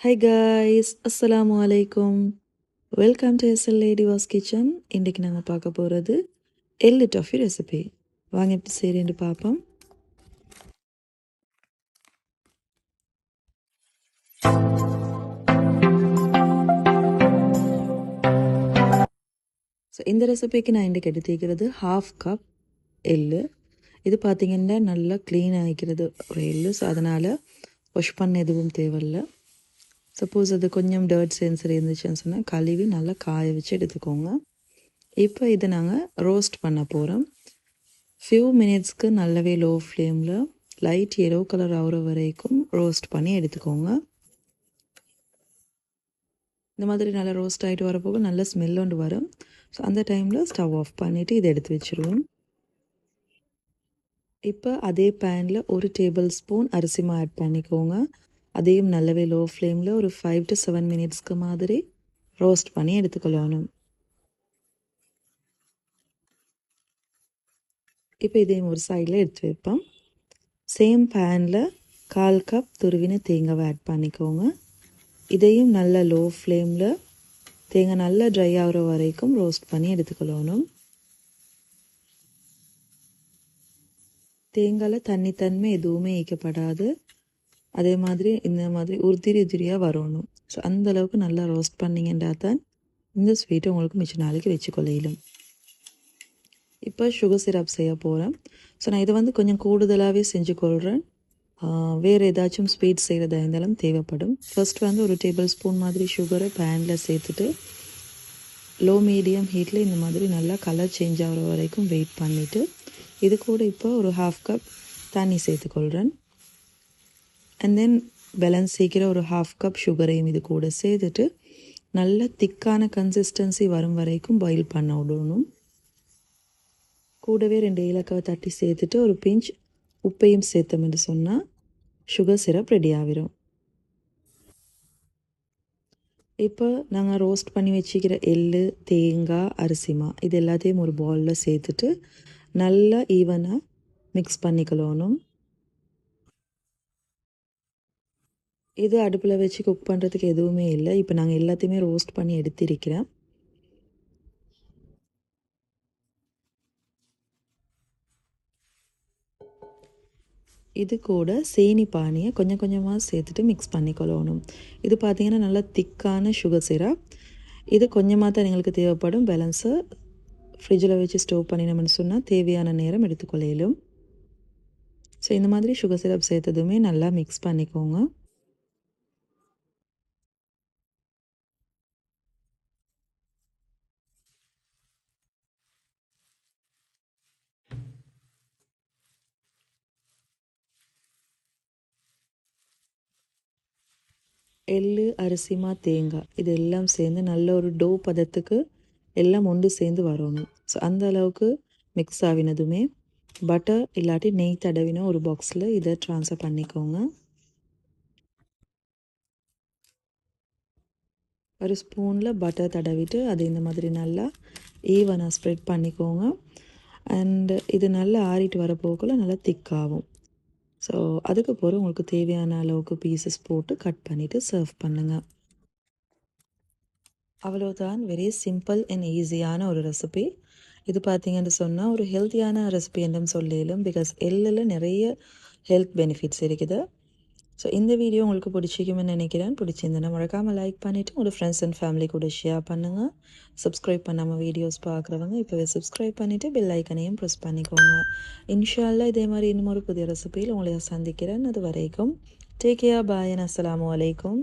Hi guys, Assalamu alaikum. Welcome to SL Lady's Kitchen. இன்றைக்கு நாங்கள் பார்க்க போகிறது எள்ளு டஃபி ரெசிபி. வாங்க எப்படி செய்கிறேன்னு பார்ப்போம். ஸோ இந்த ரெசிபிக்கு நான் இன்றைக்கு எடுத்துக்கிறது 1/2 கப் எள்ளு. இது பார்த்திங்கன்னா நல்லா க்ளீன் ஆகிக்கிறது ஒரு எள்ளு. ஸோ அதனால் வாஷ் பண்ண எதுவும் தேவையில்லை. சப்போஸ் அது கொஞ்சம் டர்ட் சென்சர் இருந்துச்சுன்னு சொன்னால் கழுவி நல்லா காய வச்சு எடுத்துக்கோங்க. இப்போ இதை நாங்கள் ரோஸ்ட் பண்ண போகிறோம். ஃபியூ மினிட்ஸ்க்கு நல்லாவே லோ ஃப்ளேமில் லைட் எல்லோ கலர் ஆகிற வரைக்கும் ரோஸ்ட் பண்ணி எடுத்துக்கோங்க. இந்த மாதிரி நல்லா ரோஸ்ட் ஆகிட்டு வரப்போக நல்ல ஸ்மெல் ஒன்று வரும். ஸோ அந்த டைமில் ஸ்டவ் ஆஃப் பண்ணிவிட்டு இதை எடுத்து வச்சுருவோம். இப்போ அதே பேனில் 1 டேபிள் ஸ்பூன் அரிசி மாவு ஆட் பண்ணிக்கோங்க. அதையும் நல்லாவே லோ ஃப்ளேமில் ஒரு 5 to 7 மினிட்ஸ்க்கு மாதிரி ரோஸ்ட் பண்ணி எடுத்துக்கொள்ளணும். இப்போ இதையும் ஒரு சைடில் எடுத்து வைப்போம். சேம் பேனில் 1/4 கப் துருவின தேங்காவை ஆட் பண்ணிக்கோங்க. இதையும் நல்லா லோ ஃப்ளேமில் தேங்காய் நல்லா ட்ரை ஆகிற வரைக்கும் ரோஸ்ட் பண்ணி எடுத்துக்கொள்ளணும். தேங்காயில் தன்மை எதுவுமே ஈக்கப்படாது. அதே மாதிரி இந்த மாதிரி உதிரியாக வரணும். ஸோ அந்தளவுக்கு நல்லா ரோஸ்ட் பண்ணிங்கன்னா தான் இந்த ஸ்வீட்டை உங்களுக்கு மிச்ச நாளைக்கு வச்சுக்கொள்ளையிலும். இப்போ சுகர் சிரப் செய்ய போகிறேன். ஸோ நான் இதை கொஞ்சம் கூடுதலாகவே செஞ்சு கொள்கிறேன். வேறு ஏதாச்சும் ஸ்வீட் செய்கிறதா இருந்தாலும் தேவைப்படும். ஃபர்ஸ்ட் 1 டேபிள் ஸ்பூன் மாதிரி சுகரை பேனில் சேர்த்துட்டு லோ மீடியம் ஹீட்டில் இந்த மாதிரி நல்லா கலர் சேஞ்ச் ஆகிற வரைக்கும் வெயிட் பண்ணிவிட்டு இது கூட இப்போ ஒரு 1/2 கப் தண்ணி சேர்த்துக்கொள்கிறேன். அண்ட் தென் பேலன்ஸ் சேர்க்கிற ஒரு 1/2 கப் சுகரையும் இது கூட சேர்த்துட்டு நல்ல திக்கான கன்சிஸ்டன்சி வரும் வரைக்கும் பாயில் பண்ண விடணும். கூடவே 2 ஏலக்காவை தட்டி சேர்த்துட்டு ஒரு பிஞ்ச் உப்பையும் சேர்த்தோம்னு சொன்னால் சுகர் சிரப் ரெடி ஆகிரும். இப்போ நாங்கள் ரோஸ்ட் பண்ணி வச்சுக்கிற எள்ளு, தேங்காய், அரிசிமா இது எல்லாத்தையும் ஒரு பவுலில் சேர்த்துட்டு நல்லா ஈவனாக மிக்ஸ் பண்ணிக்கொள்ளணும். இது அடுப்பில் வச்சு குக் பண்ணுறதுக்கு எதுவுமே இல்லை. இப்போ நாங்கள் எல்லாத்தையுமே ரோஸ்ட் பண்ணி எடுத்திருக்கிறேன். இது கூட சேனி பானியை கொஞ்சம் கொஞ்சமாக சேர்த்துட்டு மிக்ஸ் பண்ணிக்கொள்ளணும். இது பார்த்திங்கன்னா நல்லா திக்கான சுகர் சிரப். இது கொஞ்சமாக தான் எங்களுக்கு தேவைப்படும். பேலன்ஸை ஃப்ரிட்ஜில் வச்சு ஸ்டோர் பண்ணினோம்னு சொன்னால் தேவையான நேரம் எடுத்துக்கொள்ளையிலும். ஸோ இந்த மாதிரி சுகர் சிரப் சேர்த்ததுமே நல்லா மிக்ஸ் பண்ணிக்கோங்க. எள்ளு, அரிசிமா, தேங்காய் இது எல்லாம் சேர்ந்து நல்ல ஒரு டோ பதத்துக்கு எல்லாம் ஒன்று சேர்ந்து வரணும். ஸோ அந்த அளவுக்கு மிக்ஸ் ஆகினதுமே பட்டர் இல்லாட்டி நெய் தடவின ஒரு பாக்ஸில் இதை ட்ரான்ஸ்ஃபர் பண்ணிக்கோங்க. ஒரு ஸ்பூனில் பட்டர் தடவிட்டு அது இந்த மாதிரி நல்லா ஈவனாக ஸ்ப்ரெட் பண்ணிக்கோங்க. அண்டு இது நல்லா ஆறிட்டு வர போக்குள்ள நல்லா திக்காகும். ஸோ அதுக்கு பிறகு உங்களுக்கு தேவையான அளவுக்கு பீசஸ் போட்டு கட் பண்ணிவிட்டு சர்வ் பண்ணுங்கள். அவ்வளோதான். வெரி சிம்பிள் அண்ட் ஈஸியான ஒரு ரெசிபி. இது பார்த்தீங்கன்னு சொன்னால் ஒரு ஹெல்த்தியான ரெசிபி என்றும் சொல்லிடும். பிகாஸ் எள்ளில் நிறைய ஹெல்த் பெனிஃபிட்ஸ் இருக்குது. ஸோ இந்த வீடியோ உங்களுக்கு பிடிச்சிக்குமென்னு நினைக்கிறேன். பிடிச்சிருந்தேன்னா மறக்காமல் லைக் பண்ணிவிட்டு உங்களோட ஃப்ரெண்ட்ஸ் அண்ட் ஃபேமிலி கூட ஷேர் பண்ணுங்கள். சப்ஸ்கிரைப் பண்ணாமல் வீடியோஸ் பார்க்குறவங்க இப்போவே சப்ஸ்கிரைப் பண்ணிவிட்டு பெல் ஐக்கனையும் ப்ரெஸ் பண்ணிக்கோங்க. இன்ஷா அல்லாஹ் இதே மாதிரி இன்னும் ஒரு புதிய ரெசிபியில் உங்களை சந்திக்கிறேன். அது வரைக்கும் டேக் கேர், பாய், அஸ்ஸலாமு அலைக்கும்.